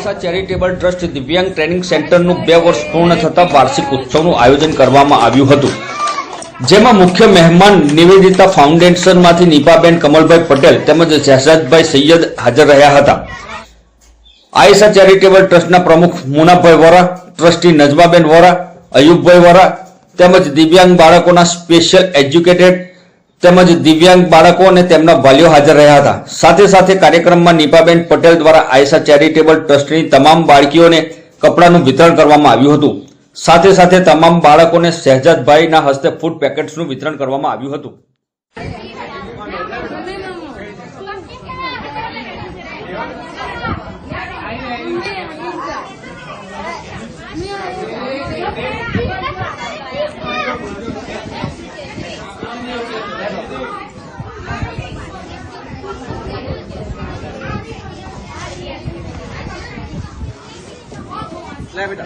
Ayesha charitable trust દિવ્યાંગ training સેન્ટરનું 2 વર્ષ પૂર્ણ થતા વાર્ષિક ઉત્સવનું આયોજન કરવામાં આવ્યું હતું, જેમાં મુખ્ય મહેમાન નિવેદિતા ફાઉન્ડેશનમાંથી નીપાબેન કમલભાઈ પટેલ તેમજ શહેજાદભાઈ સૈયદ હાજર રહ્યા હતા। આયશા ચેરિટેબલ ટ્રસ્ટના પ્રમુખ મુનાભાઈ વોરા, ટ્રસ્ટી નજમાબેન વોરા, અયુબભાઈ વોરા તેમજ દિવ્યાંગ બાળકોના સ્પેશિયલ એજ્યુકેટેડ તેમજ દિવ્યાંગ બાળકો અને તેમના વાલીઓ હાજર રહ્યા હતા। સાથે સાથે કાર્યક્રમમાં નીપાબેન પટેલ દ્વારા આયશા ચેરિટેબલ ટ્રસ્ટની તમામ બાળકીઓને કપડાનું વિતરણ કરવામાં આવ્યું હતું। સાથે સાથે તમામ બાળકોને શહેજાદભાઈના હસ્તે ફૂડ પેકેટ્સનું વિતરણ કરવામાં આવ્યું હતું। बेटा बेटा